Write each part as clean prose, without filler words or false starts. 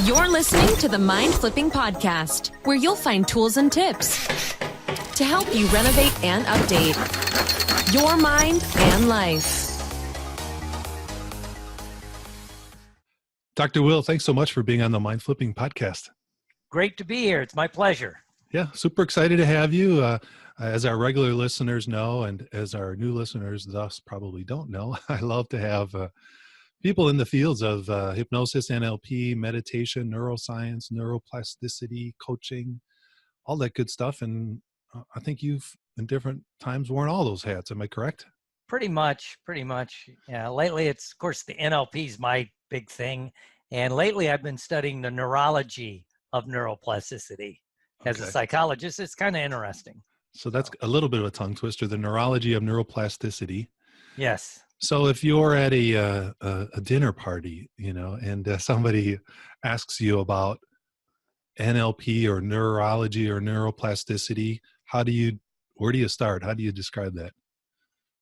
You're listening to the Mind Flipping Podcast, where you'll find tools and tips to help you renovate and update your mind and life. Dr. Will, thanks so much for being on the Mind Flipping Podcast. Great to be here. It's my pleasure. Yeah, super excited to have you. As our regular listeners know, and as our new listeners thus probably don't know, I love to have people in the fields of hypnosis, NLP, meditation, neuroscience, neuroplasticity, coaching, all that good stuff. And I think you've, in different times, worn all those hats. Am I correct? Pretty much. Yeah. Lately, it's, of course, the NLP is my big thing. And lately, I've been studying the neurology of neuroplasticity. As a psychologist, it's kind of interesting. So that's a little bit of a tongue twister, the neurology of neuroplasticity. Yes. So if you're at a dinner party, and somebody asks you about NLP or neurology or neuroplasticity, where do you start? How do you describe that?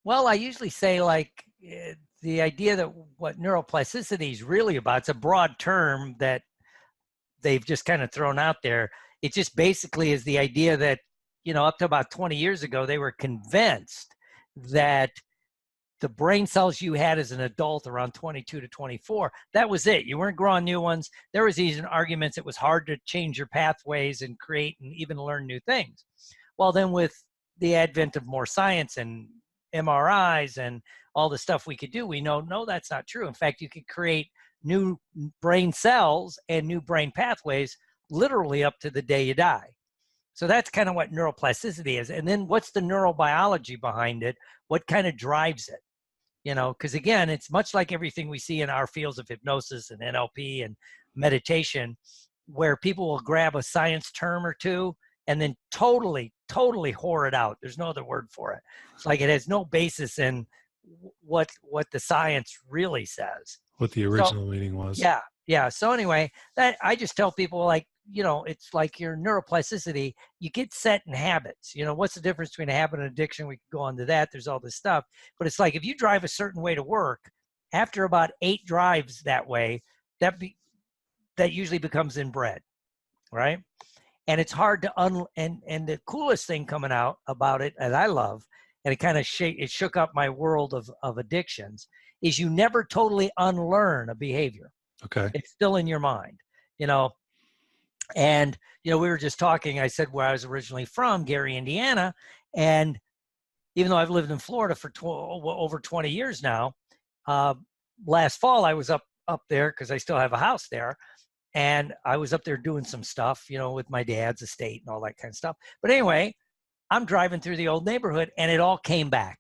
Well, I usually say the idea that what neuroplasticity is really about, it's a broad term that they've just kind of thrown out there. It just basically is the idea that, up to about 20 years ago, they were convinced that the brain cells you had as an adult around 22 to 24, that was it. You weren't growing new ones. There was even arguments it was hard to change your pathways and create and even learn new things. Well, then with the advent of more science and MRIs and all the stuff we could do, we know, no, that's not true. In fact, you could create new brain cells and new brain pathways literally up to the day you die. So that's kind of what neuroplasticity is. And then what's the neurobiology behind it? What kind of drives it? Because again, it's much like everything we see in our fields of hypnosis and NLP and meditation, where people will grab a science term or two and then totally whore it out. There's no other word for it. It's like it has no basis in what the science really says. What the original meaning was. Yeah. So anyway, that I just tell people, it's like your neuroplasticity, you get set in habits. What's the difference between a habit and addiction? We could go on to that. There's all this stuff. But it's like if you drive a certain way to work, after about 8 drives that way, that usually becomes inbred, right? And it's hard to and the coolest thing coming out about it, and I love, and it kind of shook up my world of addictions, is you never totally unlearn a behavior. Okay. It's still in your mind, And, we were just talking, I said where I was originally from, Gary, Indiana. And even though I've lived in Florida for over 20 years now, last fall I was up there because I still have a house there. And I was up there doing some stuff, with my dad's estate and all that kind of stuff. But anyway, I'm driving through the old neighborhood and it all came back.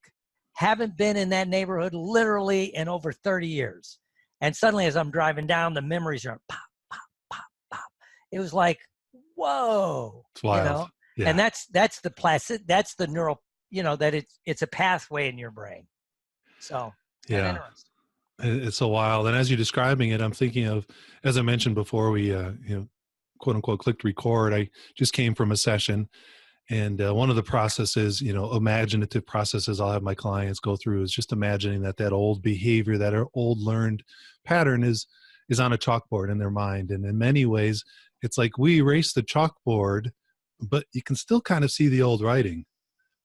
Haven't been in that neighborhood literally in over 30 years. And suddenly as I'm driving down, the memories are pop, pop, pop, pop. It was like, whoa, it's wild. Yeah. And that's the neural, that it's a pathway in your brain. So yeah, it's so wild. And as you're describing it, I'm thinking of, as I mentioned before we, quote unquote, clicked record, I just came from a session. And one of the processes, imaginative processes I'll have my clients go through is just imagining that old behavior, that old learned pattern is on a chalkboard in their mind. And in many ways, it's like we erase the chalkboard, but you can still kind of see the old writing.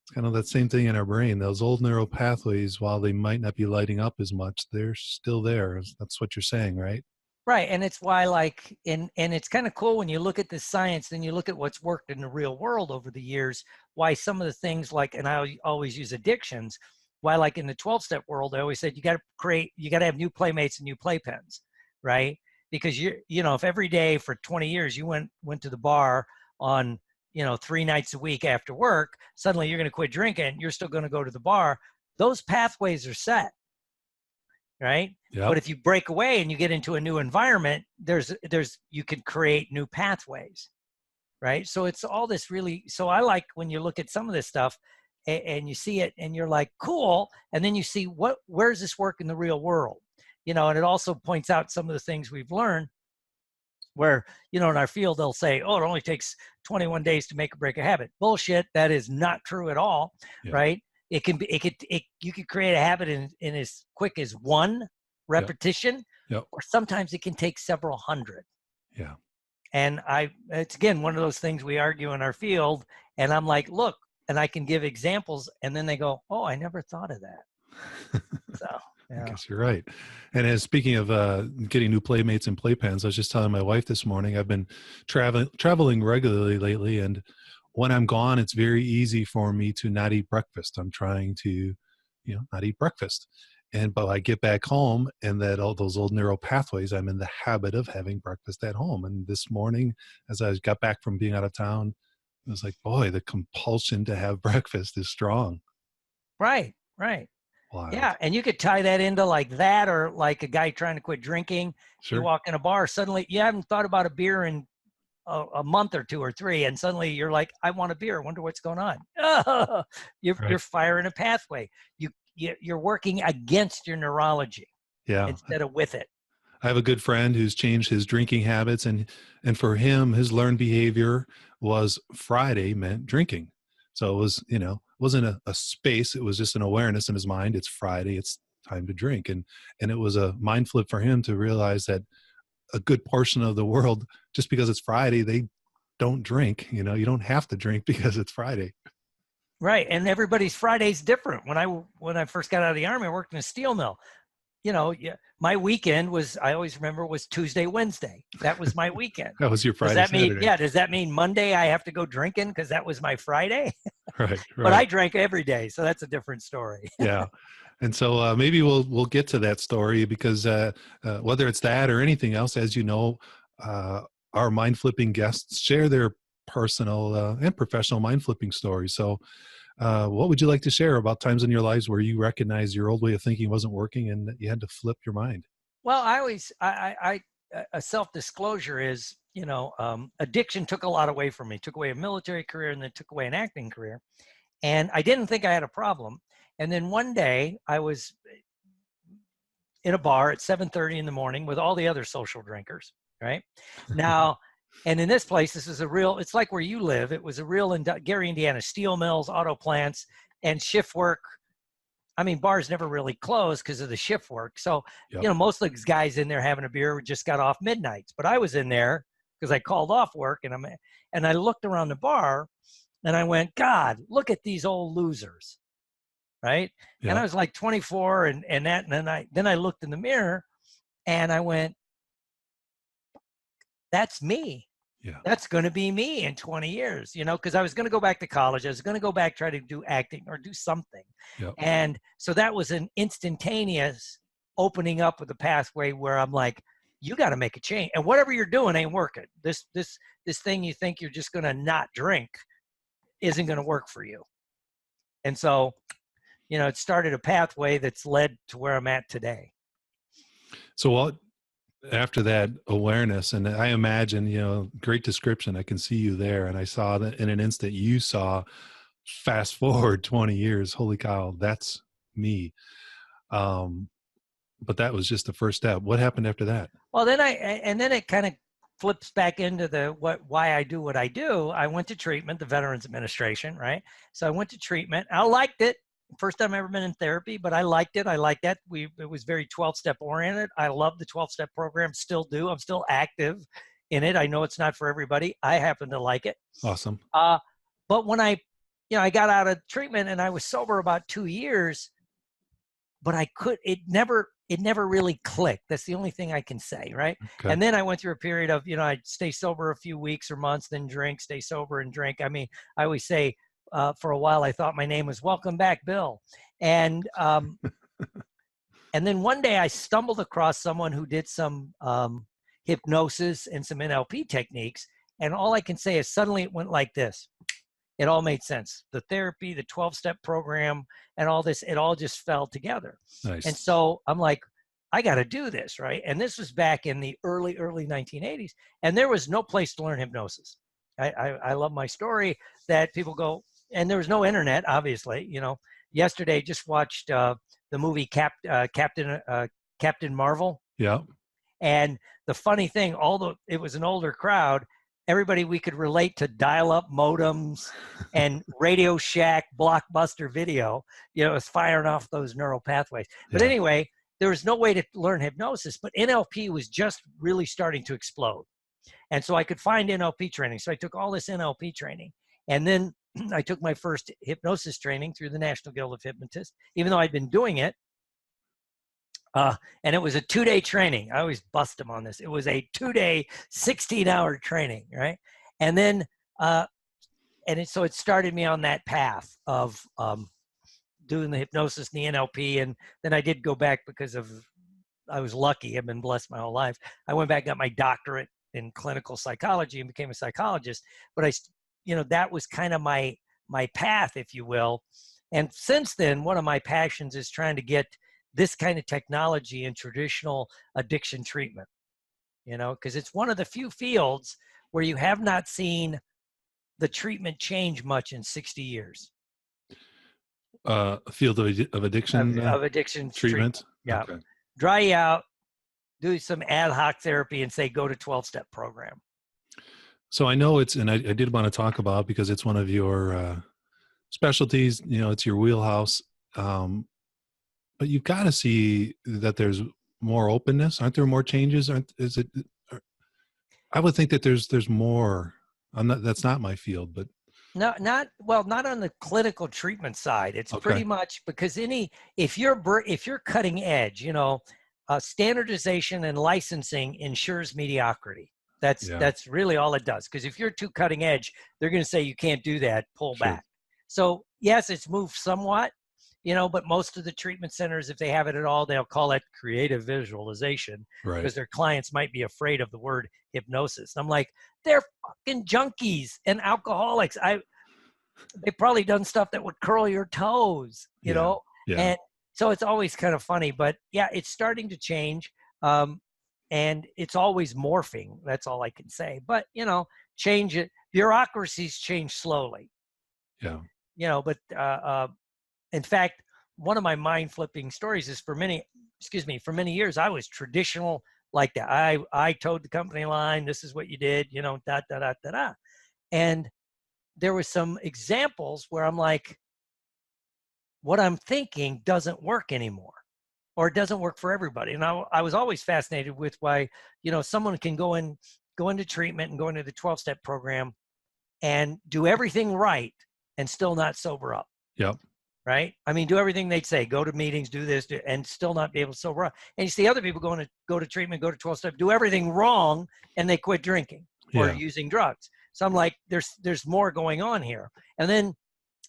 It's kind of that same thing in our brain. Those old neural pathways, while they might not be lighting up as much, they're still there. That's what you're saying, right? Right. And it's why and it's kind of cool when you look at the science and you look at what's worked in the real world over the years, why some of the things and I always use addictions, why in the 12-step world, I always said, you got to have new playmates and new playpens, right? Because if every day for 20 years you went to the bar on, 3 nights a week after work, suddenly you're going to quit drinking, you're still going to go to the bar. Those pathways are set. Right. Yep. But if you break away and you get into a new environment, you can create new pathways. Right. So it's all this really. So I like when you look at some of this stuff and you see it and you're like, cool. And then you see where does this work in the real world? And it also points out some of the things we've learned where, in our field, they'll say, oh, it only takes 21 days to make or break a habit. Bullshit. That is not true at all. Yeah. Right. You could create a habit in as quick as 1 repetition, Yep. or sometimes it can take several hundred. Yeah. And it's again, one of those things we argue in our field. And I'm like, look, and I can give examples. And then they go, oh, I never thought of that. So, I yeah. guess you're right. And as speaking of getting new playmates and playpens, I was just telling my wife this morning, I've been traveling regularly lately. And when I'm gone, it's very easy for me to not eat breakfast. I'm trying to, not eat breakfast. But I get back home and that all those old neural pathways, I'm in the habit of having breakfast at home. And this morning, as I got back from being out of town, I was like, boy, the compulsion to have breakfast is strong. Right. Right. Wild. Yeah. And you could tie that into like that, or like a guy trying to quit drinking. Sure. You walk in a bar, suddenly you haven't thought about a beer in a month or 2 or 3, and suddenly you're like, I want a beer. I wonder what's going on. You're firing a pathway. You're working against your neurology instead of with it. I have a good friend who's changed his drinking habits, and for him, his learned behavior was Friday meant drinking. So it was, wasn't a space. It was just an awareness in his mind. It's Friday. It's time to drink. And it was a mind flip for him to realize that a good portion of the world, just because it's Friday, they don't drink. You don't have to drink because it's Friday. Right. And everybody's Friday's different. When I first got out of the Army, I worked in a steel mill. My weekend I always remember, was Tuesday, Wednesday. That was my weekend. That was your Friday. Does that mean Monday I have to go drinking because that was my Friday? Right. But I drank every day, so that's a different story. Yeah. And so maybe we'll get to that story, because whether it's that or anything else, as you know, our mind flipping guests share their personal and professional mind flipping stories. So what would you like to share about times in your lives where you recognized your old way of thinking wasn't working and you had to flip your mind? Well, a self-disclosure is, addiction took a lot away from me. Took away a military career, and then took away an acting career. And I didn't think I had a problem. And then one day I was in a bar at 7:30 in the morning with all the other social drinkers, right? Now, and in this place, it's like where you live. It was a real, Gary, Indiana, steel mills, auto plants, and shift work. I mean, bars never really closed because of the shift work. So, Yep. Most of the guys in there having a beer just got off midnights. But I was in there because I called off work, and I looked around the bar, and I went, God, look at these old losers, right? Yep. And I was like 24, and then I looked in the mirror, and I went, that's me. Yeah. That's going to be me in 20 years, because I was going to go back to college. I was going to go back, try to do acting or do something. Yep. And so that was an instantaneous opening up of the pathway where I'm like, you got to make a change. And whatever you're doing ain't working. This thing you think you're just going to not drink isn't going to work for you. And so, it started a pathway that's led to where I'm at today. So after that awareness, and I imagine, great description, I can see you there. And I saw that in an instant you saw, fast forward 20 years, holy cow, that's me. But that was just the first step. What happened after that? Well, then it kind of flips back into why I do what I do. I went to treatment, the Veterans Administration, right? So I went to treatment. I liked it. First time I've ever been in therapy, but I liked it. I liked that. It was very 12-step oriented. I love the 12-step program, still do. I'm still active in it. I know it's not for everybody. I happen to like it. Awesome. But when I got out of treatment and I was sober about 2 years, but it never really clicked. That's the only thing I can say, right? Okay. And then I went through a period of, I'd stay sober a few weeks or months, then drink, stay sober and drink. I mean, I always say, for a while, I thought my name was Welcome Back, Bill. And and then one day I stumbled across someone who did some hypnosis and some NLP techniques. And all I can say is suddenly it went like this. It all made sense. The therapy, the 12-step program, and all this, it all just fell together. Nice. And so I'm like, I got to do this, right? And this was back in the early 1980s. And there was no place to learn hypnosis. I love my story that people go, and there was no internet, obviously. Yesterday just watched the movie Captain Marvel. Yeah. And the funny thing, although it was an older crowd, everybody we could relate to dial-up modems and Radio Shack Blockbuster video, was firing off those neural pathways. But anyway, there was no way to learn hypnosis, but NLP was just really starting to explode. And so I could find NLP training. So I took all this NLP training. And then I took my first hypnosis training through the National Guild of Hypnotists, even though I'd been doing it. And it was a 2-day training. I always bust them on this. It was a 2-day, 16-hour training, right? And then, so it started me on that path of doing the hypnosis and the NLP. And then I did go back because I was lucky. I've been blessed my whole life. I went back, got my doctorate in clinical psychology and became a psychologist. But that was kind of my path, if you will. And since then, one of my passions is trying to get this kind of technology in traditional addiction treatment, because it's one of the few fields where you have not seen the treatment change much in 60 years. A field of addiction of addiction treatment. Yeah. Okay. Dry you out, do some ad hoc therapy, and say, go to 12-step program. So I know and I did want to talk about, because it's one of your specialties, it's your wheelhouse. But you've got to see that there's more openness. Aren't there more changes? I would think that there's more. That's not my field, but not on the clinical treatment side. It's pretty much because if you're cutting edge, standardization and licensing ensures mediocrity. That's really all it does. Because if you're too cutting edge, they're going to say you can't do that. Pull back. So yes, it's moved somewhat. But most of the treatment centers, if they have it at all, they'll call it creative visualization, because their clients might be afraid of the word hypnosis. And I'm like, they're fucking junkies and alcoholics. They've probably done stuff that would curl your toes, you know? Yeah. And so it's always kind of funny, but yeah, it's starting to change. And it's always morphing. That's all I can say. But, change it. Bureaucracies change slowly. Yeah. But, in fact, one of my mind-flipping stories is for many years, I was traditional like that. I towed the company line. This is what you did, And there were some examples where I'm like, what I'm thinking doesn't work anymore, or it doesn't work for everybody. And I was always fascinated with why, someone can go into treatment and go into the 12-step program and do everything right and still not sober up. Yep. Right? I mean, do everything they'd say, go to meetings, do this, and still not be able to sober up. And you see other people go to treatment, go to 12-step, do everything wrong, and they quit drinking or using drugs. So I'm like, there's more going on here. And then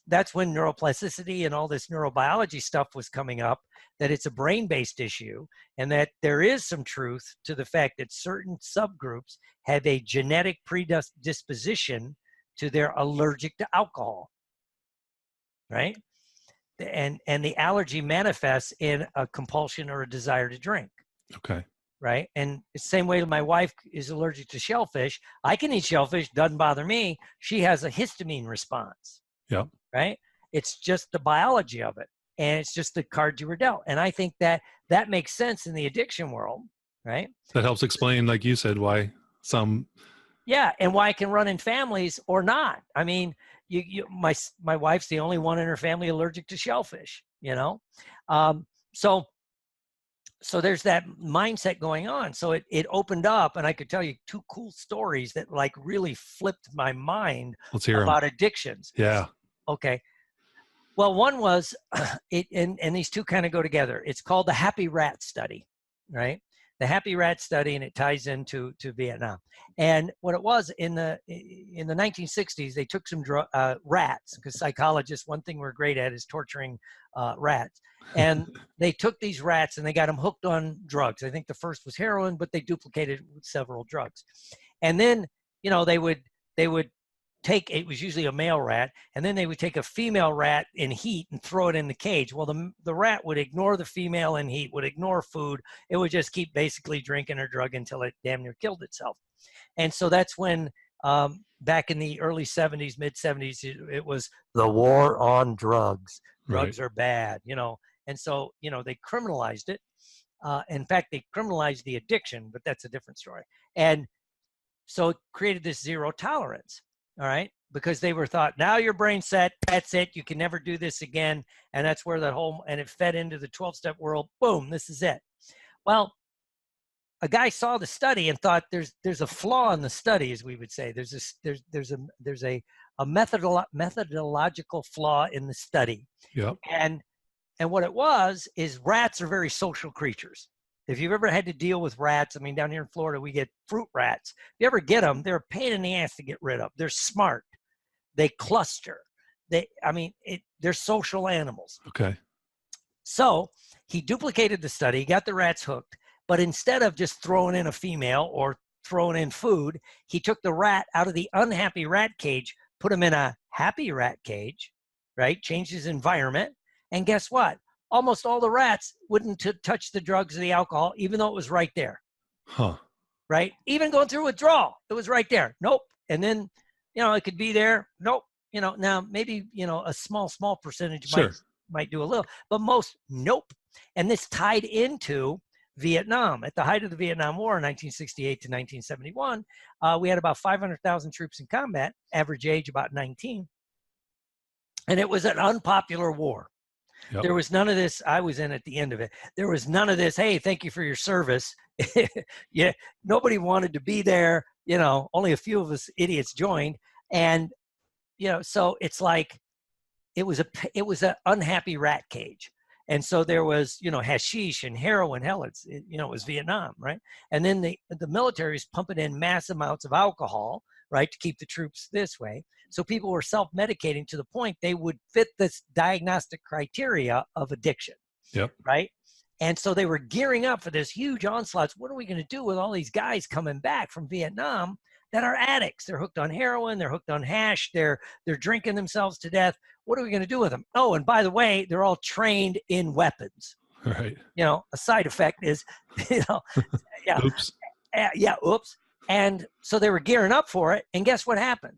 that's when neuroplasticity and all this neurobiology stuff was coming up, that it's a brain-based issue, and that there is some truth to the fact that certain subgroups have a genetic predisposition to they're allergic to alcohol, right? And the allergy manifests in a compulsion or a desire to drink. Okay. Right. And the same way my wife is allergic to shellfish. I can eat shellfish, doesn't bother me. She has a histamine response. Yep. Right. It's just the biology of it. And it's just the cards you were dealt. And I think that makes sense in the addiction world. Right. That helps explain, like you said, why some. Yeah. And why it can run in families or not. I mean, my wife's the only one in her family allergic to shellfish, so there's that mindset going on. So it opened up, and I could tell you 2 cool stories that like really flipped my mind. Let's hear about them. Addictions. Yeah. Okay. Well, one was and these two kind of go together. It's called the Happy Rat Study, right? The Happy Rat Study, and it ties into Vietnam. And what it was in the 1960s, they took some rats, because psychologists, one thing we're great at is torturing rats. And they took these rats and they got them hooked on drugs. I think the first was heroin, but they duplicated it with several drugs. And then, they would take, it was usually a male rat, and then they would take a female rat in heat and throw it in the cage. Well, the rat would ignore the female in heat, would ignore food. It would just keep basically drinking or drug until it damn near killed itself. And so that's when, back in the early 70s, mid 70s, it was the war on drugs. Drugs are bad, And so, they criminalized it. In fact, they criminalized the addiction, but that's a different story. And so it created this zero tolerance. All right. Because they were thought, now your brain's set, that's it. You can never do this again. And that's where and it fed into the 12-step world. Boom, this is it. Well, a guy saw the study and thought there's a flaw in the study, as we would say. There's a methodological flaw in the study. Yep. And what it was is rats are very social creatures. If you've ever had to deal with rats, I mean, down here in Florida, we get fruit rats. If you ever get them, they're a pain in the ass to get rid of. They're smart. They cluster. They're social animals. Okay. So he duplicated the study, got the rats hooked, but instead of just throwing in a female or throwing in food, he took the rat out of the unhappy rat cage, put him in a happy rat cage, right? Changed his environment. And guess what? Almost all the rats wouldn't touch the drugs or the alcohol, even though it was right there. Huh. Right? Even going through withdrawal, it was right there. Nope. And then, it could be there. Nope. Now maybe, a small percentage might do a little, but most, nope. And this tied into Vietnam. At the height of the Vietnam War in 1968 to 1971, we had about 500,000 troops in combat, average age about 19. And it was an unpopular war. Yep. There was none of this. I was in at the end of it. There was none of this. Hey, thank you for your service. Yeah, nobody wanted to be there. Only a few of us idiots joined, and so it's like it was an unhappy rat cage. And so there was hashish and heroin. Hell, it was Vietnam, right? And then the military is pumping in mass amounts of alcohol, right, to keep the troops this way. So people were self-medicating to the point they would fit this diagnostic criteria of addiction. Yep. Right. And so they were gearing up for this huge onslaught. What are we going to do with all these guys coming back from Vietnam that are addicts? They're hooked on heroin. They're hooked on hash. They're drinking themselves to death. What are we going to do with them? Oh, and by the way, they're all trained in weapons. Right. A side effect is, yeah. Oops. Yeah. Oops. And so they were gearing up for it. And guess what happened?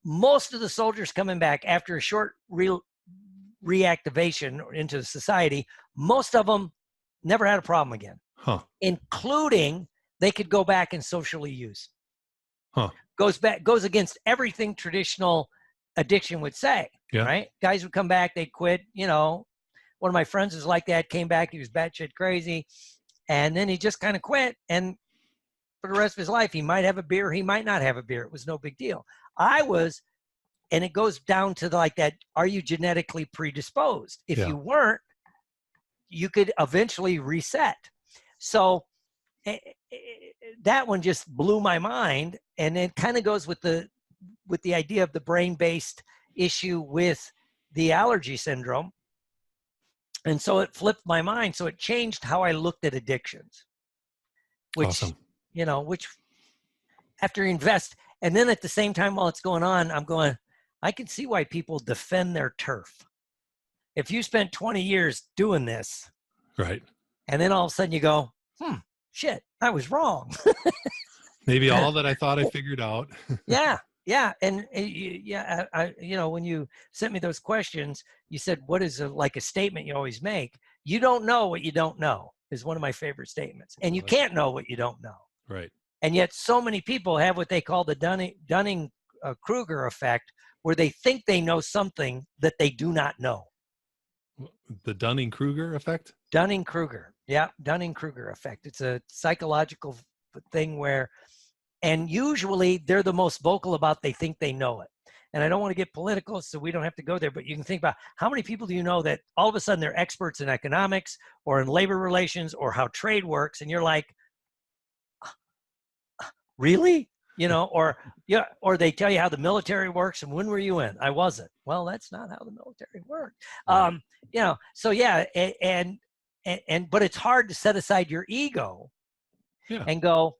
Most of the soldiers coming back after a short reactivation into society, most of them never had a problem again, including they could go back and socially use. Goes against everything traditional addiction would say, right? Guys would come back, they'd quit. One of my friends was like that, came back, he was batshit crazy, and then he just kind of quit. And for the rest of his life, he might have a beer, he might not have a beer. It was no big deal. And it goes down to like that, are you genetically predisposed? If you weren't, you could eventually reset. So that one just blew my mind. And it kind of goes with the idea of the brain-based issue with the allergy syndrome. And so it flipped my mind. So it changed how I looked at addictions, which, awesome. Which after you invest, and then at the same time while it's going on, I'm going, I can see why people defend their turf. If you spent 20 years doing this, right, and then all of a sudden you go, shit, I was wrong. Maybe all that I thought I figured out. Yeah. And when you sent me those questions, you said, what is a statement you always make? You don't know what you don't know is one of my favorite statements. And you can't know what you don't know. Right. And yet so many people have what they call the Dunning-Kruger effect, where they think they know something that they do not know. The Dunning-Kruger effect? Dunning-Kruger. Yeah, Dunning-Kruger effect. It's a psychological thing where, and usually they're the most vocal about they think they know it. And I don't want to get political, so we don't have to go there, but you can think about how many people do you know that all of a sudden they're experts in economics or in labor relations or how trade works, and you're like, really? Or they tell you how the military works, and when were you in? I wasn't. Well, that's not how the military worked. So yeah, but it's hard to set aside your ego and go,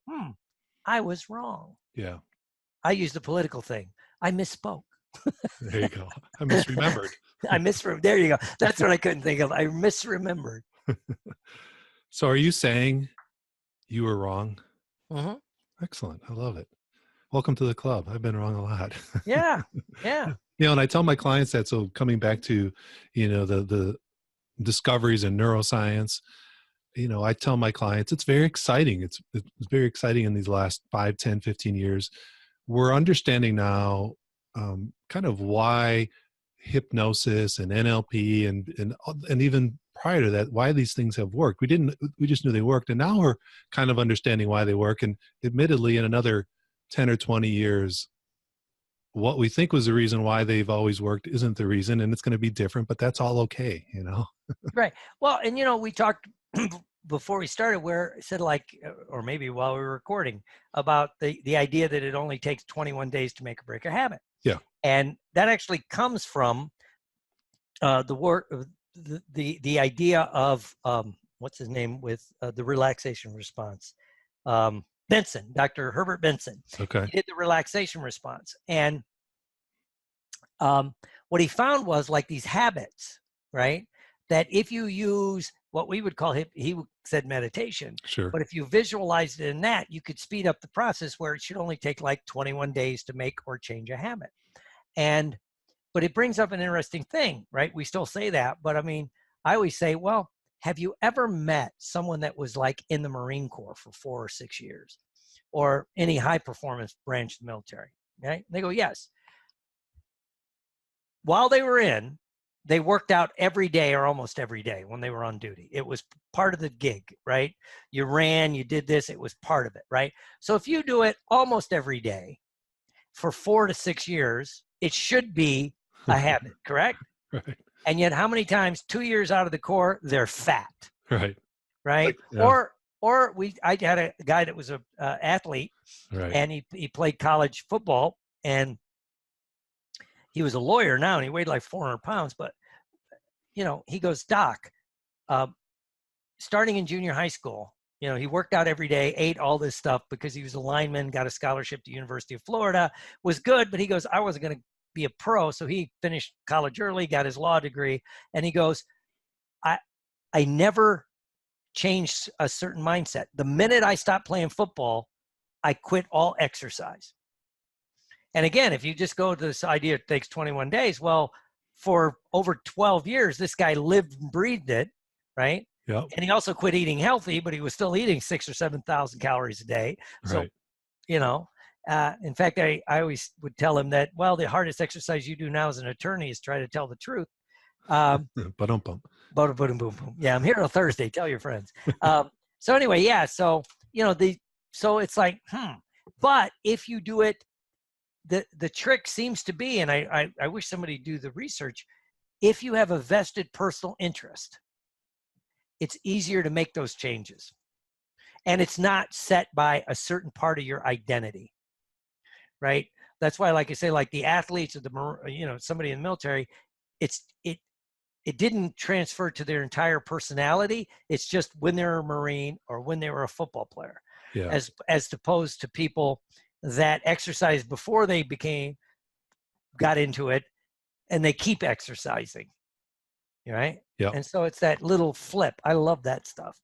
I was wrong. Yeah. I used the political thing. I misspoke. There you go. I misremembered. There you go. That's what I couldn't think of. I misremembered. So are you saying you were wrong? Mm-hmm. Excellent. I love it. Welcome to the club. I've been wrong a lot. Yeah. And I tell my clients that, so coming back to, the discoveries in neuroscience, I tell my clients, it's very exciting. It's very exciting in these last 5, 10, 15 years. We're understanding now kind of why hypnosis and NLP and even prior to that why these things have worked. We just knew they worked, and now we're kind of understanding why they work. And admittedly, in another 10 or 20 years, what we think was the reason why they've always worked isn't the reason, and it's going to be different, but that's all okay, you know? Right. Well, and we talked before we started where it said or maybe while we were recording about the idea that it only takes 21 days to make or break a habit. Yeah. And that actually comes from the work of the idea of what's his name with the relaxation response. Benson, Dr. Herbert Benson. Okay. He did the relaxation response. And what he found was like these habits, right? That if you use what we would call, he said meditation, Sure. but if you visualized it in that, you could speed up the process where it should only take like 21 days to make or change a habit. But it brings up an interesting thing, right? We still say that, but I mean, I always say, well, have you ever met someone that was like in the Marine Corps for 4 or 6 years or any high performance branch of the military? Right? They go, yes. While they were in, they worked out every day or almost every day when they were on duty. It was part of the gig, right? You ran, you did this, it was part of it, right? So if you do it almost every day for 4 to 6 years, it should be a habit, correct? Right. And yet how many times 2 years out of the Corps, they're fat, Right. right? Yeah. I had a guy that was a athlete, Right. and he played college football, and he was a lawyer now, and he weighed like 400 pounds. But, he goes, Doc, starting in junior high school, he worked out every day, ate all this stuff because he was a lineman, got a scholarship to University of Florida, was good. But he goes, I wasn't going to be a pro. So he finished college early, got his law degree. And he goes, I never changed a certain mindset. The minute I stopped playing football, I quit all exercise. And again, if you just go to this idea, it takes 21 days. Well, for over 12 years, this guy lived and breathed it, right? Yep. And he also quit eating healthy, but he was still eating 6,000 or 7,000 calories a day. So, Right. in fact, I always would tell him that, well, the hardest exercise you do now as an attorney is try to tell the truth. Ba-dum-bum. Boom, boom, boom. Yeah, I'm here on Thursday. Tell your friends. So anyway, yeah. So so it's like, But if you do it, the trick seems to be, and I wish somebody would do the research. If you have a vested personal interest, it's easier to make those changes, and it's not set by a certain part of your identity, right? That's why, like I say, like the athletes or somebody in the military, it didn't transfer to their entire personality. It's just when they were a Marine or when they were a football player, Yeah. as opposed to people that exercised before they got into it, and they keep exercising, right? Yeah. And so it's that little flip. I love that stuff.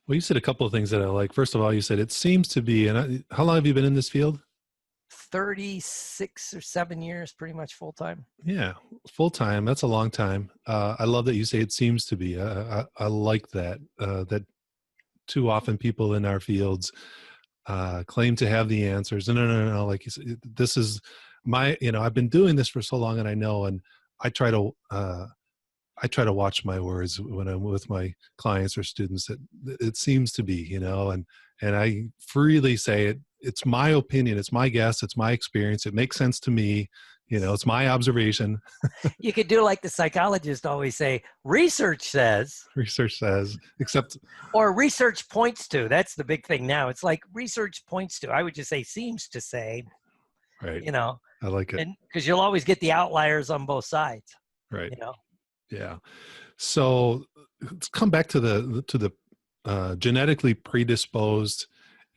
Well, you said a couple of things that I like. First of all, you said it seems to be, and how long have you been in this field? 36 or 7 years, pretty much full time. Yeah, full time. That's a long time. I love that you say it seems to be. I like that. That too often people in our fields claim to have the answers. No. Like you said, this is my. I've been doing this for so long, and I know. And I try to watch my words when I'm with my clients or students. That it seems to be, and I freely say it. It's my opinion. It's my guess. It's my experience. It makes sense to me. It's my observation. You could do like the psychologists always say, research says. Research says, except. Or research points to. That's the big thing now. It's like research points to. I would just say seems to say. Right. I like it. Because you'll always get the outliers on both sides. Right. Yeah. So let's come back to the genetically predisposed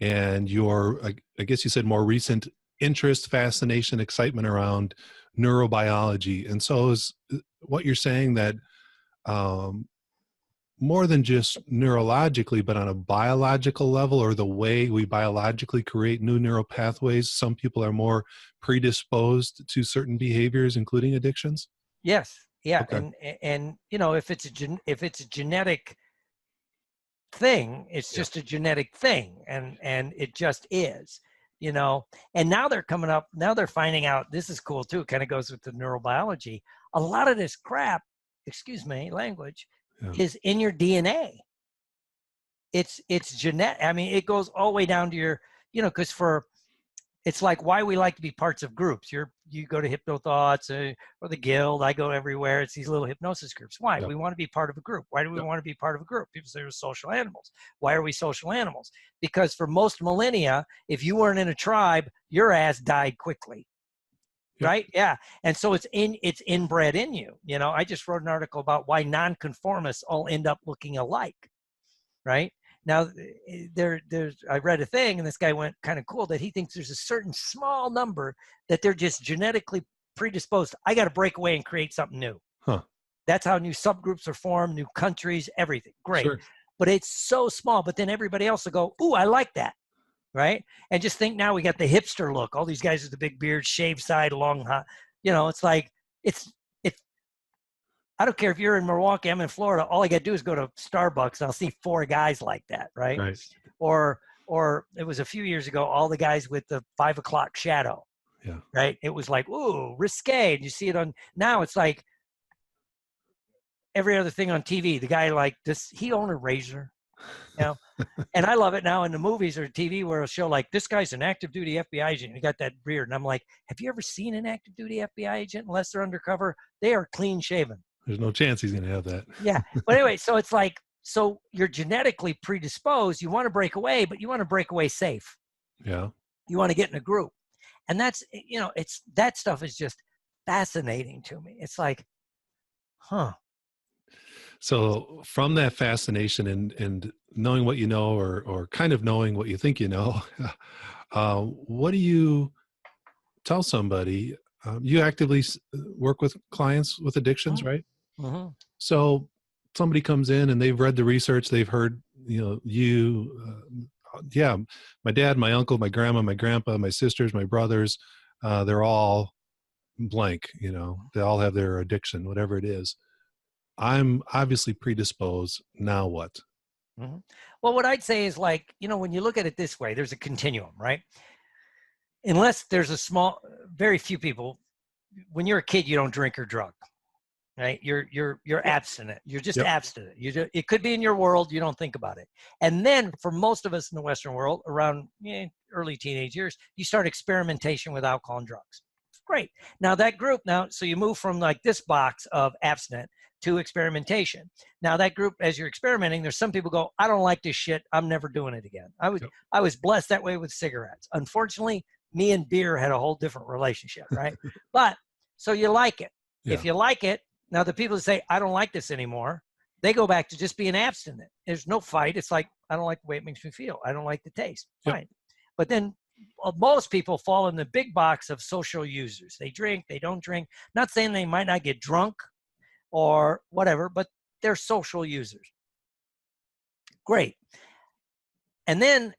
and your, I guess you said more recent interest, fascination, excitement around neurobiology. And so is what you're saying that more than just neurologically, but on a biological level, or the way we biologically create new neural pathways, some people are more predisposed to certain behaviors, including addictions? Yes. Yeah. Okay. And if it's a genetic thing, it's just a genetic thing, and it just is, and now they're finding out, this is cool too, it kind of goes with the neurobiology. A lot of this crap, excuse me language, Yeah. is in your DNA. It's genetic. I mean, it goes all the way down to your, because it's like why we like to be parts of groups. You go to Hypno Thoughts or the Guild. I go everywhere. It's these little hypnosis groups. Why? Yep. We want to be part of a group. Why do we Yep. want to be part of a group? People say we're social animals. Why are we social animals? Because for most millennia, if you weren't in a tribe, your ass died quickly. Yep. Right? Yeah. And so it's inbred in you. I just wrote an article about why nonconformists all end up looking alike. Right? Now, I read a thing, and this guy went kind of cool that he thinks there's a certain small number that they're just genetically predisposed. I got to break away and create something new. Huh. That's how new subgroups are formed, new countries, everything. Great. Sure. But it's so small. But then everybody else will go, ooh, I like that. Right? And just think now we got the hipster look. All these guys with the big beards, shaved side, long, it's like, it's I don't care if you're in Milwaukee, I'm in Florida. All I got to do is go to Starbucks and I'll see 4 guys like that, right? Right. Or it was a few years ago, all the guys with the 5 o'clock shadow, Yeah. right? It was like, ooh, risque. And you see it now it's like every other thing on TV. The guy like this, he owned a razor, and I love it now in the movies or TV where it'll show like, this guy's an active duty FBI agent. He got that beard. And I'm like, have you ever seen an active duty FBI agent? Unless they're undercover, they are clean shaven. There's no chance he's going to have that. Yeah. But anyway, so it's like, so you're genetically predisposed. You want to break away, but you want to break away safe. Yeah. You want to get in a group. And that's, that stuff is just fascinating to me. It's like, huh. So from that fascination and knowing what you know, or kind of knowing what you think you know, what do you tell somebody? You actively work with clients with addictions, right? Mm-hmm. So somebody comes in and they've read the research, they've heard, my dad, my uncle, my grandma, my grandpa, my sisters, my brothers, they're all blank, they all have their addiction, whatever it is. I'm obviously predisposed. Now what? Mm-hmm. Well, what I'd say is like, when you look at it this way, there's a continuum, right? Unless there's very few people, when you're a kid, you don't drink or drug, right? You're abstinent. You're just abstinent. It could be in your world. You don't think about it. And then for most of us in the Western world, around early teenage years, you start experimentation with alcohol and drugs. Great. Now that group, so you move from like this box of abstinent to experimentation. Now that group, as you're experimenting, there's some people go, I don't like this shit. I'm never doing it again. I was blessed that way with cigarettes. Unfortunately, me and beer had a whole different relationship, right? But so you like it. Yeah. If you like it, now the people that say, I don't like this anymore, they go back to just being abstinent. There's no fight. It's like, I don't like the way it makes me feel. I don't like the taste. Yep. Fine. But then most people fall in the big box of social users. They drink, they don't drink. Not saying they might not get drunk or whatever, but they're social users. Great. And then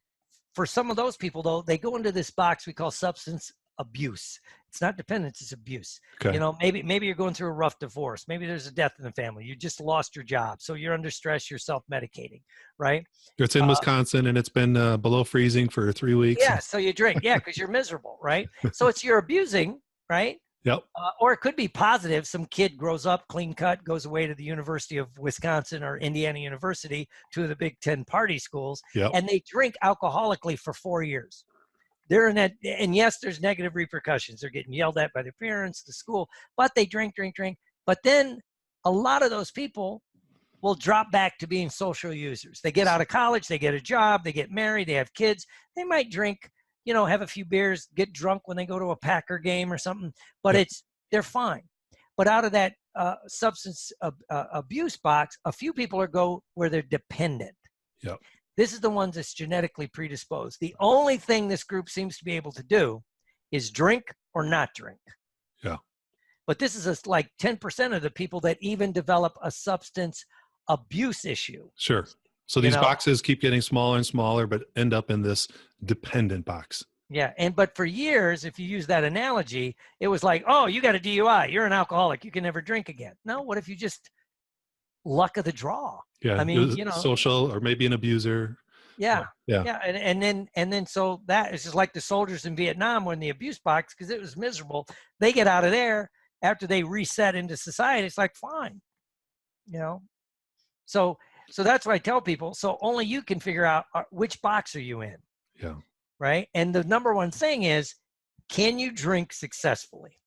for some of those people, though, they go into this box we call substance abuse. It's not dependence, it's abuse. Okay. Maybe you're going through a rough divorce. Maybe there's a death in the family. You just lost your job. So you're under stress, you're self-medicating, right? It's in Wisconsin and it's been below freezing for 3 weeks. Yeah, so you drink. Yeah, because you're miserable, right? So you're abusing, right? Yep. Or it could be positive. Some kid grows up, clean cut, goes away to the University of Wisconsin or Indiana University, 2 of the Big 10 party schools, Yep. and they drink alcoholically for 4 years. They're in that, and yes, there's negative repercussions. They're getting yelled at by their parents, the school, but they drink. But then a lot of those people will drop back to being social users. They get out of college, they get a job, they get married, they have kids. They might drink, have a few beers, get drunk when they go to a Packer game or something, but Yep. they're fine. But out of that substance abuse box, a few people go where they're dependent. Yep. This is the ones that's genetically predisposed. The only thing this group seems to be able to do is drink or not drink. Yeah. But this is like 10% of the people that even develop a substance abuse issue. Sure. So these boxes keep getting smaller and smaller, but end up in this dependent box. Yeah. But for years, if you use that analogy, it was like, oh, you got a DUI. You're an alcoholic. You can never drink again. No, what if you just luck of the draw? Yeah. I mean, social or maybe an abuser. Yeah. Yeah. Yeah. And then so that is just like the soldiers in Vietnam were in the abuse box because it was miserable. They get out of there after they reset into society. It's like, fine, So that's what I tell people. So only you can figure out which box are you in. Yeah. Right. And the number one thing is, can you drink successfully?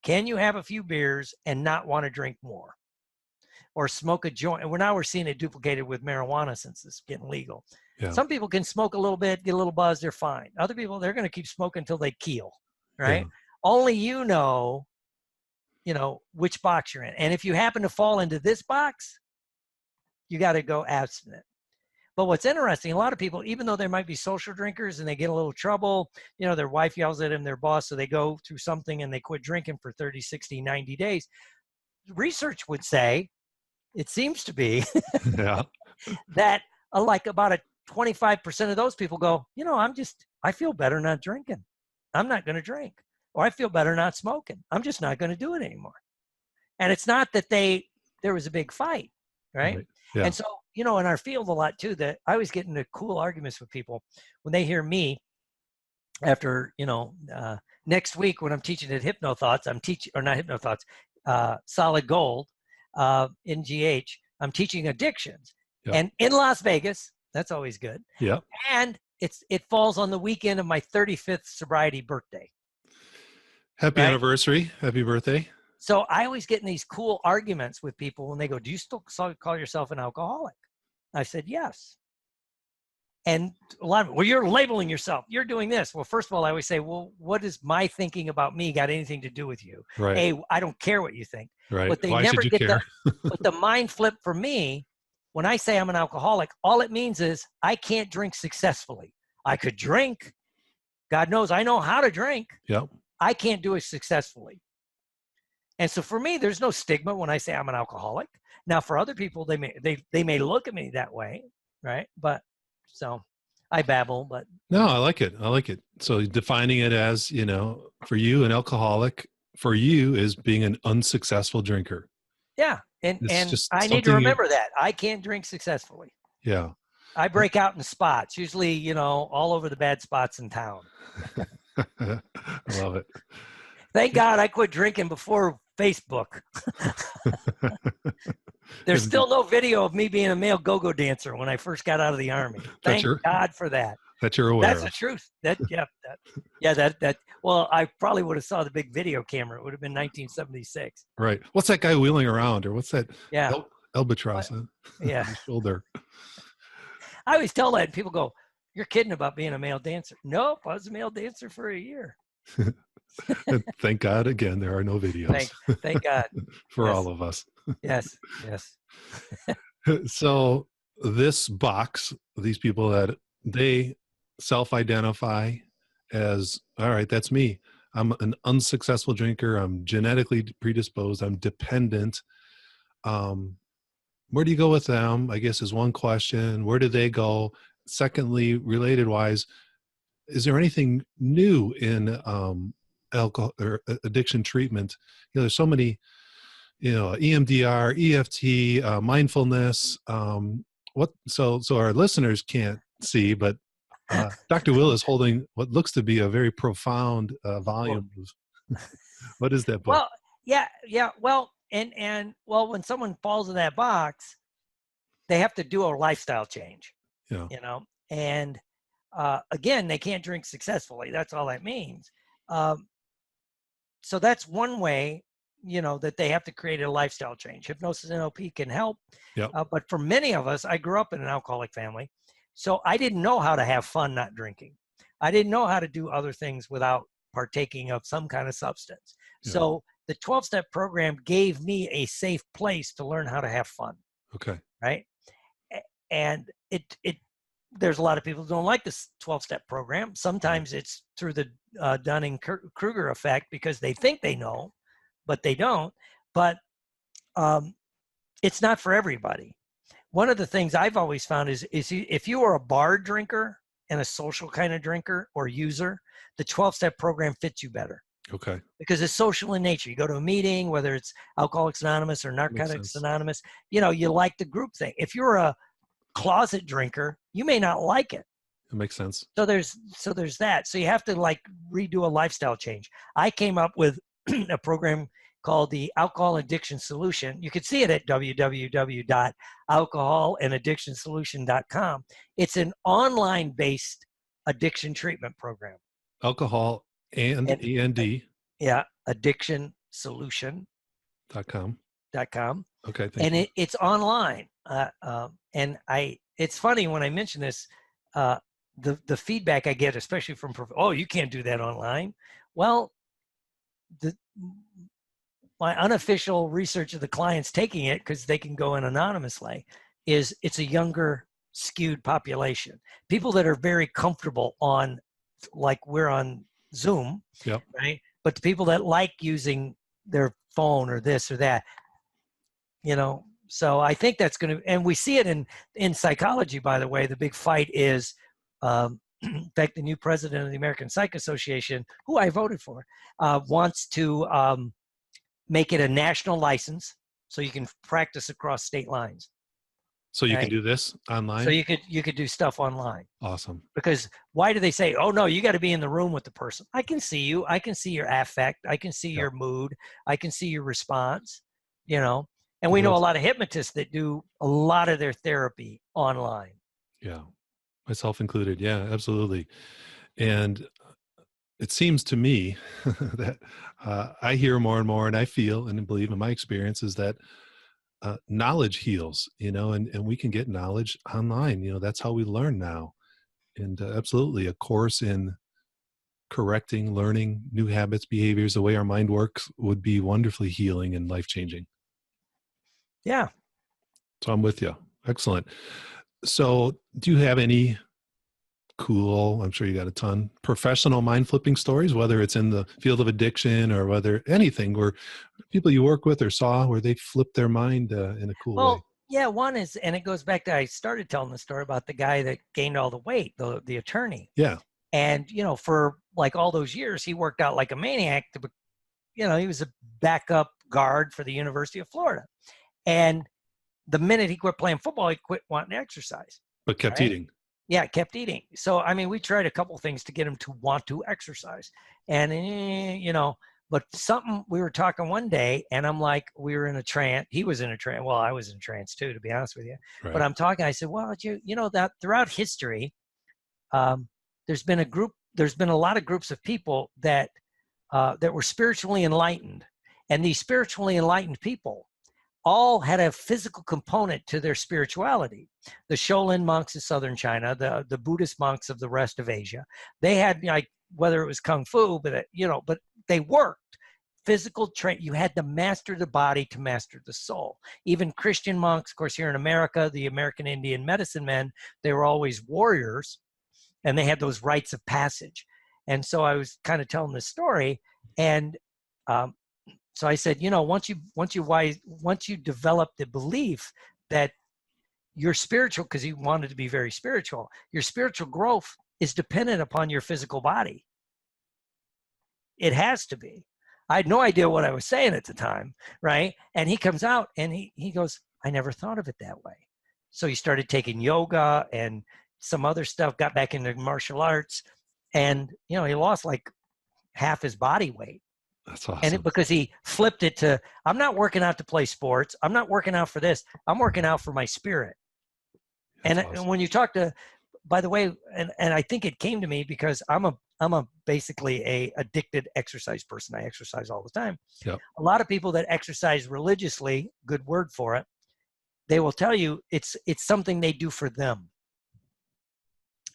Can you have a few beers and not want to drink more? Or smoke a joint? And we're seeing it duplicated with marijuana since it's getting legal. Yeah. Some people can smoke a little bit, get a little buzz, they're fine. Other people, they're going to keep smoking until they keel. Right. Yeah. Only you know which box you're in. And if you happen to fall into this box, you got to go abstinent. But what's interesting, a lot of people, even though they might be social drinkers and they get a little trouble, their wife yells at them, their boss, so they go through something and they quit drinking for 30, 60, 90 days. Research would say, it seems to be, Yeah. that like about 25% of those people go, I feel better not drinking. I'm not going to drink. Or I feel better not smoking. I'm just not going to do it anymore. And it's not that there was a big fight, right? Yeah. And so, in our field a lot too, that I always get into cool arguments with people when they hear me after, next week when I'm teaching at HypnoThoughts, Solid Gold in GH, I'm teaching addictions. Yep. And in Las Vegas, that's always good. Yeah. And it falls on the weekend of my 35th sobriety birthday. Happy anniversary. Happy birthday. So I always get in these cool arguments with people when they go, do you still call yourself an alcoholic? I said, yes. And a lot of, well, you're labeling yourself. You're doing this. Well, first of all, I always say, well, what does my thinking about me got anything to do with you? Right. A, I don't care what you think. Right. But they Why never should you get care? but the mind flip for me, when I say I'm an alcoholic, all it means is I can't drink successfully. I could drink. God knows I know how to drink. Yep. I can't do it successfully. And so for me, there's no stigma when I say I'm an alcoholic. Now, for other people, they may look at me that way, right? But so I babble, but no, I like it. So defining it as, for you, an alcoholic for you is being an unsuccessful drinker. Yeah, and I need to remember that I can't drink successfully. Yeah, I break out in spots, usually, all over the bad spots in town. I love it. Thank God I quit drinking before Facebook. There's still no video of me being a male go-go dancer when I first got out of the Army. Thank God for that. That you're aware. That's the truth. Well, I probably would have saw the big video camera. It would have been 1976. Right. What's that guy wheeling around, or what's that? Yeah. Albatross. Yeah. Shoulder. I always tell that, and people go, "You're kidding about being a male dancer." Nope, I was a male dancer for a year. Thank God, again, there are no videos. Thank God. For all of us. Yes. So this box, these people that they self-identify as, all right, that's me. I'm an unsuccessful drinker. I'm genetically predisposed. I'm dependent. Where do you go with them? I guess is one question. Where do they go? Secondly, related wise, is there anything new in alcohol or addiction treatment? There's so many, EMDR, EFT, mindfulness. So our listeners can't see, but Dr. Will is holding what looks to be a very profound volume. What is that book? Well, yeah. Well, and when someone falls in that box, they have to do a lifestyle change. Yeah. And again, they can't drink successfully. That's all that means. So that's one way, that they have to create a lifestyle change. Hypnosis NLP can help. Yep. But for many of us, I grew up in an alcoholic family. So I didn't know how to have fun not drinking. I didn't know how to do other things without partaking of some kind of substance. Yeah. So the 12-step program gave me a safe place to learn how to have fun. Okay. Right. And there's a lot of people who don't like this 12-step program. Sometimes it's through the Dunning-Kruger effect because they think they know, but they don't. But it's not for everybody. One of the things I've always found is if you are a bar drinker and a social kind of drinker or user, the 12-step program fits you better. Okay. Because it's social in nature. You go to a meeting, whether it's Alcoholics Anonymous or Narcotics Anonymous, you like the group thing. If you're a closet drinker, you may not like it. It makes sense. So there's that. So you have to redo a lifestyle change. I came up with a program called the Alcohol Addiction Solution. You can see it at www.alcoholandaddictionsolution.com. It's an online-based addiction treatment program. Alcohol and E-N-D. Yeah, addictionsolution.com. Okay, thank And you. it's online. And it's funny when I mention this, the feedback I get, especially from, oh, you can't do that online. Well, my unofficial research of the clients taking it, because they can go in anonymously, is it's a younger skewed population. People that are very comfortable on, like we're on Zoom, Yep. right? But the people that like using their phone or this or that, so I think that's going to, and we see it in psychology, by the way. The big fight is, in fact, the new president of the American Psych Association, who I voted for, wants to make it a national license so you can practice across state lines. So you right? can do this online? So you could do stuff online. Awesome. Because why do they say, oh, no, you got to be in the room with the person? I can see you. I can see your affect. I can see your mood. I can see your response, And we know a lot of hypnotists that do a lot of their therapy online. Yeah, myself included. Yeah, absolutely. And it seems to me that I hear more and more, and I feel and believe in my experience is that knowledge heals, and we can get knowledge online. That's how we learn now. And absolutely, a course in correcting, learning new habits, behaviors, the way our mind works would be wonderfully healing and life-changing. Yeah. So I'm with you. Excellent. So do you have any cool, I'm sure you got a ton, professional mind flipping stories, whether it's in the field of addiction or whether anything where people you work with or saw where they flipped their mind in a cool way? Yeah, one is, and it goes back to, I started telling the story about the guy that gained all the weight, the attorney. Yeah. And, for like all those years, he worked out like a maniac he was a backup guard for the University of Florida. And the minute he quit playing football, he quit wanting to exercise. But kept eating. Yeah, kept eating. So, we tried a couple things to get him to want to exercise. And, but we were talking one day and I'm like, we were in a trance. He was in a trance. Well, I was in a trance too, to be honest with you. Right. But I'm talking, I said, well, that throughout history, there's been a lot of groups of people that were spiritually enlightened. And these spiritually enlightened people all had a physical component to their spirituality. The Shaolin monks of southern China, the Buddhist monks of the rest of Asia, they had, whether it was Kung Fu, but they worked. Physical you had to master the body to master the soul. Even Christian monks, of course, here in America, the American Indian medicine men, they were always warriors, and they had those rites of passage. And so I was kind of telling this story, and so I said, once you develop the belief that you're spiritual, because he wanted to be very spiritual, your spiritual growth is dependent upon your physical body. It has to be. I had no idea what I was saying at the time, right? And he comes out and he goes, I never thought of it that way. So he started taking yoga and some other stuff, got back into martial arts, and he lost like half his body weight. That's awesome. And because he flipped it to, I'm not working out to play sports. I'm not working out for this. I'm working out for my spirit. That's awesome. And when you talk to, by the way, and I think it came to me because I'm a basically a addicted exercise person. I exercise all the time. Yep. A lot of people that exercise religiously, good word for it, they will tell you it's something they do for them.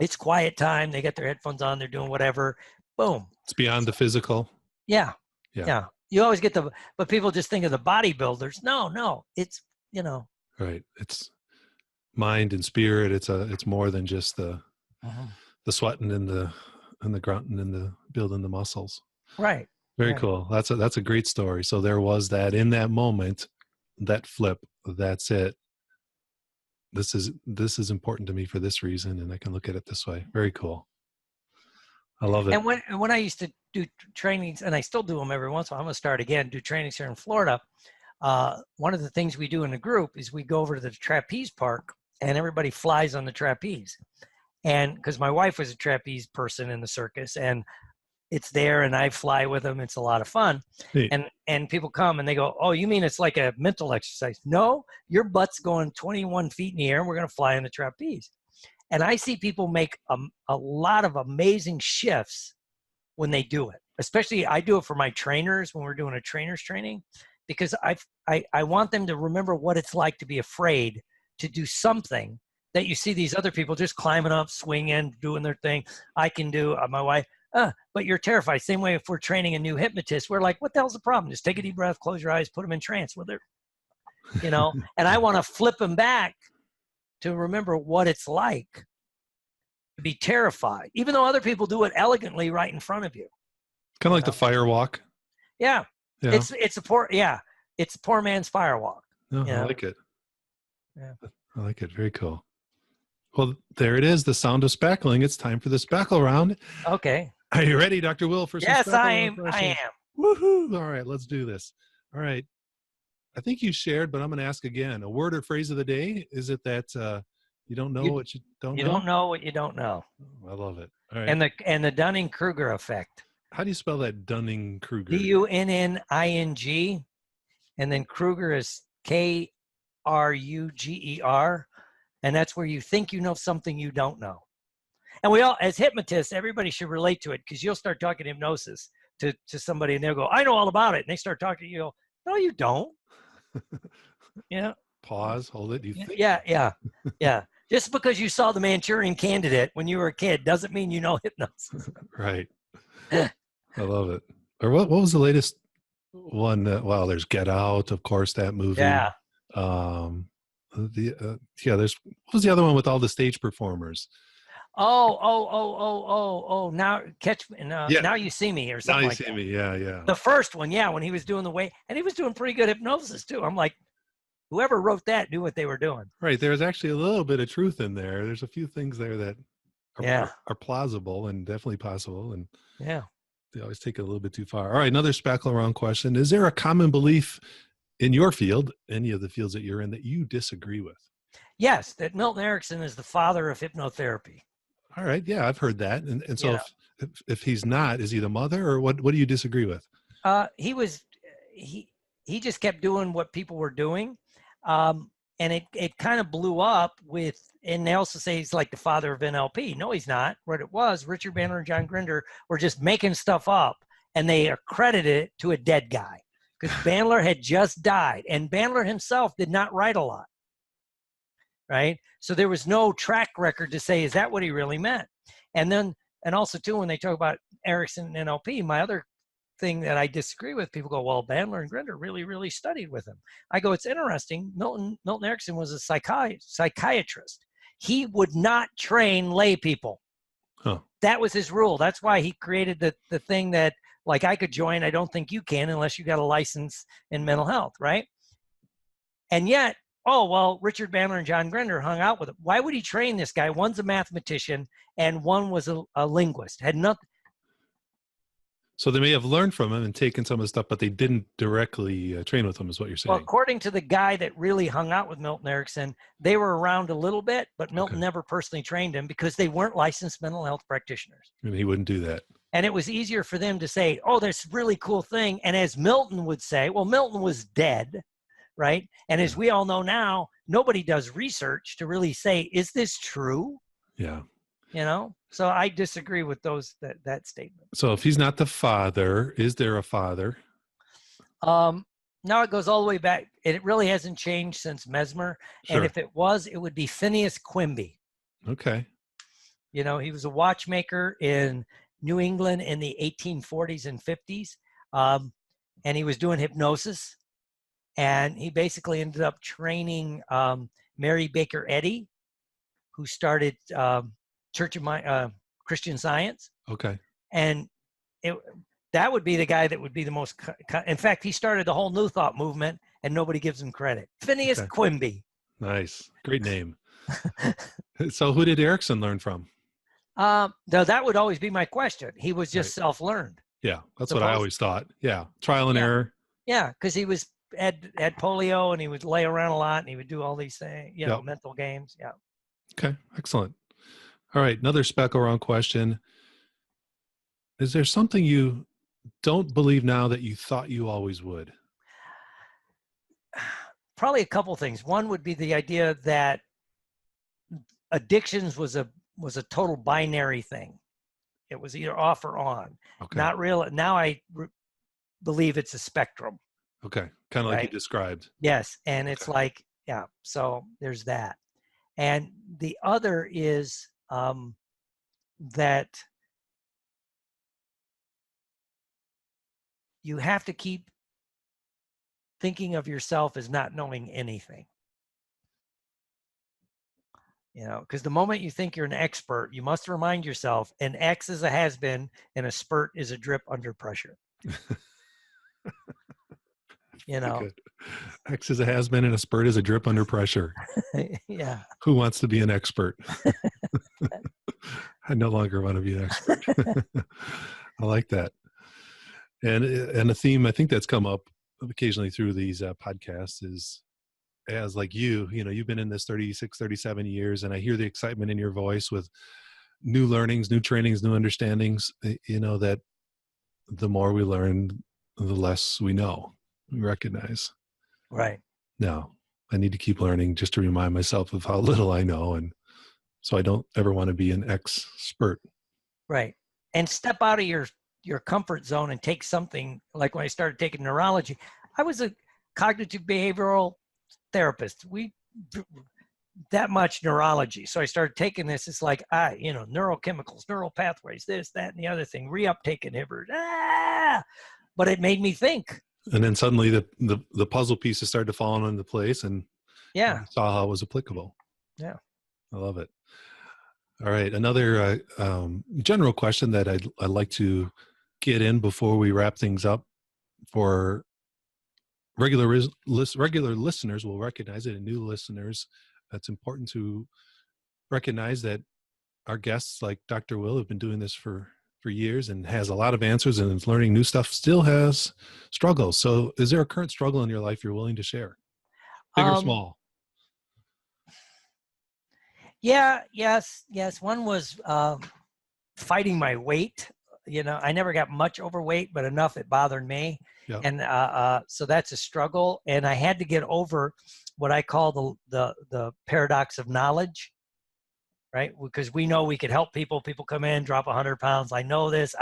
It's quiet time. They got their headphones on. They're doing whatever. Boom. It's beyond the physical. Yeah. You always get but people just think of the bodybuilders. No, it's, Right. It's mind and spirit. It's more than just the sweating and the grunting and the building the muscles. Right. Very cool. That's a great story. So there was that in that moment, that flip. That's it. This is important to me for this reason, and I can look at it this way. Very cool. I love it. And when I used to do trainings, and I still do them every once in a while, I'm going to start again, do trainings here in Florida. One of the things we do in the group is we go over to the trapeze park, and everybody flies on the trapeze. And because my wife was a trapeze person in the circus, and it's there, and I fly with them. It's a lot of fun. Neat. And people come and they go, oh, you mean it's like a mental exercise? No, your butt's going 21 feet in the air and we're going to fly in the trapeze. And I see people make a lot of amazing shifts when they do it. Especially I do it for my trainers when we're doing a trainer's training, because I want them to remember what it's like to be afraid to do something that you see these other people just climbing up, swinging, doing their thing. I can do, my wife, but you're terrified. Same way if we're training a new hypnotist, we're like, what the hell's the problem? Just take a deep breath, close your eyes, put them in trance with it, and I want to flip them back to remember what it's like to be terrified, even though other people do it elegantly right in front of you. Kind of like the fire walk. Yeah. It's a poor man's fire walk. No, I like it. Yeah. I like it. Very cool. Well, there it is. The sound of spackling. It's time for the spackle round. Okay. Are you ready, Dr. Will, for some Yes, spackle I round am. questions? I am. Woohoo. All right, let's do this. All right. I think you shared, but I'm going to ask again. A word or phrase of the day. Is it that you don't know what you don't know? You don't know what you don't know. Oh, I love it. All right. And the Dunning-Kruger effect. How do you spell that, Dunning-Kruger? Dunning, and then Kruger is Kruger, and that's where you think you know something you don't know. And we all, as hypnotists, everybody should relate to it, because you'll start talking hypnosis to somebody and they'll go, I know all about it. And they start talking to you, go, no, you don't. Yeah. Pause, hold it. You think? Yeah. Just because you saw the Manchurian Candidate when you were a kid doesn't mean you know hypnosis. Right. I love it. Or what was the latest one? There's Get Out, of course, that movie. Yeah. There's, what was the other one with all the stage performers? Now catch me. Now you see me, or something like that. Now you see me. Yeah. The first one, when he was doing the way, and he was doing pretty good hypnosis too. I'm like, whoever wrote that knew what they were doing. Right. There's actually a little bit of truth in there. There's a few things there that are plausible and definitely possible. And they always take it a little bit too far. All right. Another spackle around question. Is there a common belief in your field, any of the fields that you're in, that you disagree with? Yes. That Milton Erickson is the father of hypnotherapy. All right. Yeah, I've heard that. And so if he's not, is he the mother, or what do you disagree with? He just kept doing what people were doing. And it kind of blew up with, and they also say he's like the father of NLP. No, he's not. What it was, Richard Bandler and John Grinder were just making stuff up, and they accredited it to a dead guy, because Bandler had just died, and Bandler himself did not write a lot. Right. So there was no track record to say, is that what he really meant? And also too, when they talk about Erickson and NLP, my other thing that I disagree with, people go, well, Bandler and Grinder really, really studied with him. I go, it's interesting. Milton Erickson was a psychiatrist. He would not train lay people. Huh. That was his rule. That's why he created the thing that, like, I could join. I don't think you can unless you got a license in mental health. Right. And yet, Richard Bandler and John Grinder hung out with him. Why would he train this guy? One's a mathematician and one was a linguist. Had nothing. So they may have learned from him and taken some of the stuff, but they didn't directly train with him, is what you're saying. Well, according to the guy that really hung out with Milton Erickson, they were around a little bit, but Milton never personally trained him because they weren't licensed mental health practitioners. And he wouldn't do that. And it was easier for them to say, oh, that's a really cool thing. And as Milton would say, well, Milton was dead. Right. And as we all know now, nobody does research to really say, is this true? Yeah. So I disagree with that statement. So if he's not the father, is there a father? Now it goes all the way back. It really hasn't changed since Mesmer. Sure. And if it was, it would be Phineas Quimby. Okay. He was a watchmaker in New England in the 1840s and 50s. And he was doing hypnosis. And he basically ended up training Mary Baker Eddy, who started Church of Christian Science. Okay. And that would be the guy that would be the most. In fact, he started the whole New Thought movement, and nobody gives him credit. Phineas Quimby. Nice, great name. So, who did Erickson learn from? That would always be my question. He was just self-learned. Yeah, that's what I always thought. Yeah, trial and error. Yeah, because he had polio, and he would lay around a lot, and he would do all these things, mental games. Yeah. Okay, excellent. All right, another speckle round question. Is there something you don't believe now that you thought you always would? Probably a couple things. One would be the idea that addictions was a total binary thing. It was either off or on. Okay. Not real. Now I believe it's a spectrum. Okay. Kind of like you Right? described. Yes. And Okay. it's like, yeah, so there's that. And the other is that you have to keep thinking of yourself as not knowing anything. Because the moment you think you're an expert, you must remind yourself an X is a has-been and a spurt is a drip under pressure. Good. X is a has-been and a spurt is a drip under pressure. Yeah. Who wants to be an expert? I no longer want to be an expert. I like that. And a theme I think that's come up occasionally through these podcasts is, as like you've been in this 36, 37 years, and I hear the excitement in your voice with new learnings, new trainings, new understandings, that the more we learn, the less we know, we recognize. Right. No, I need to keep learning just to remind myself of how little I know. And so I don't ever want to be an expert. Right. And step out of your comfort zone and take something. Like when I started taking neurology, I was a cognitive behavioral therapist. That much neurology. So I started taking this. It's like, neurochemicals, neural pathways, this, that, and the other thing, reuptake inhibitors. But it made me think. And then suddenly the puzzle pieces started to fall into place, and yeah, you saw how it was applicable. Yeah. I love it. All right. Another general question that I'd like to get in before we wrap things up. For regular listeners will recognize it, and new listeners, it's important to recognize that our guests like Dr. Will have been doing this for years and has a lot of answers and is learning new stuff, still has struggles. So is there a current struggle in your life you're willing to share? Big or small? Yeah, yes. One was fighting my weight. I never got much overweight, but enough it bothered me. Yep. And so that's a struggle. And I had to get over what I call the paradox of knowledge, right? Because we know we could help people. People come in, drop 100 pounds. I know this,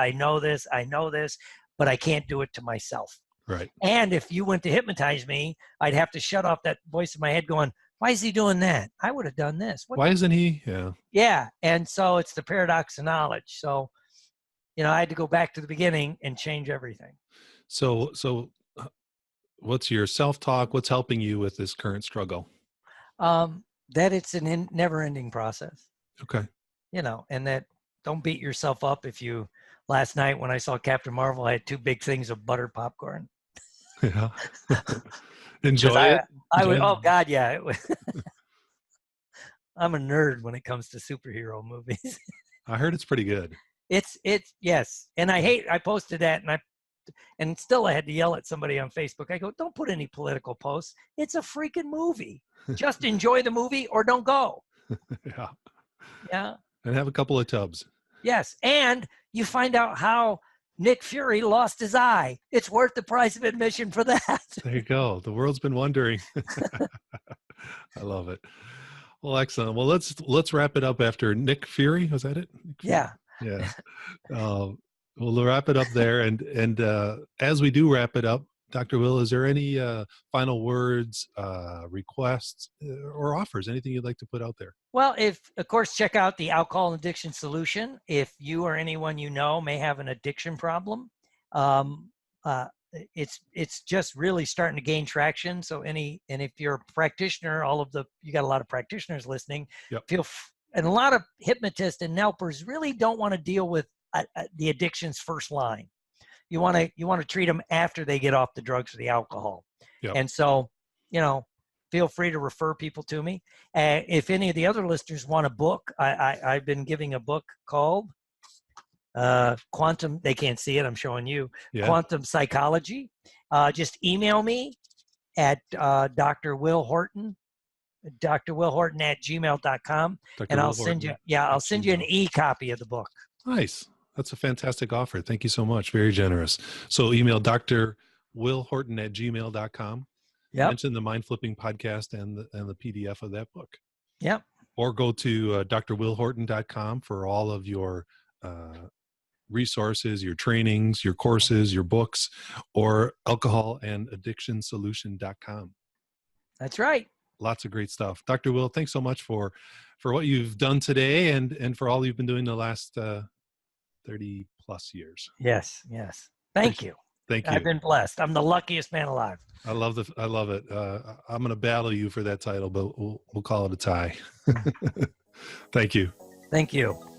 but I can't do it to myself. Right. And if you went to hypnotize me, I'd have to shut off that voice in my head going, why is he doing that? I would have done this. Why isn't he? Yeah. Yeah. And so it's the paradox of knowledge. So, I had to go back to the beginning and change everything. So what's your self-talk? What's helping you with this current struggle? That it's a never-ending process. Okay. And that don't beat yourself up if you, last night when I saw Captain Marvel, I had 2 big things of buttered popcorn. Yeah. Enjoy it? Oh God, yeah. It was I'm a nerd when it comes to superhero movies. I heard it's pretty good. It's yes. And I posted that and still I had to yell at somebody on Facebook. I go, don't put any political posts. It's a freaking movie. Just enjoy the movie or don't go. Yeah. Yeah. And have a couple of tubs. Yes. And you find out how Nick Fury lost his eye. It's worth the price of admission for that. There you go. The world's been wondering. I love it. Well, excellent. Well, let's wrap it up after Nick Fury. Was that it? Yeah. Yeah. We'll wrap it up there. And as we do wrap it up, Dr. Will, is there any final words, requests, or offers? Anything you'd like to put out there? Well, of course, check out the Alcohol and Addiction Solution. If you or anyone you know may have an addiction problem, it's just really starting to gain traction. So and if you're a practitioner, you got a lot of practitioners listening. Yep. And a lot of hypnotists and NELPers really don't want to deal with the addiction's first line. You want to treat them after they get off the drugs or the alcohol. Yep. And so, feel free to refer people to me. If any of the other listeners want a book, I've been giving a book called Quantum. They can't see it. I'm showing you. Yeah. Quantum Psychology. Just email me at Dr. Will Horton. drwillhorton@gmail.com, and I'll send you. Yeah, I'll send you an e-copy of the book. Nice. That's a fantastic offer. Thank you so much. Very generous. So email drwillhorton@gmail.com. Yep. Mention the Mind Flipping podcast and the PDF of that book. Yep. Or go to drwillhorton.com for all of your resources, your trainings, your courses, your books, or alcoholandaddictionsolution.com. That's right. Lots of great stuff. Dr. Will, thanks so much for what you've done today and for all you've been doing the last 30 plus years. Yes. Thank you. Thank you. I've been blessed. I'm the luckiest man alive. I love it. I'm going to battle you for that title, but we'll call it a tie. Thank you. Thank you.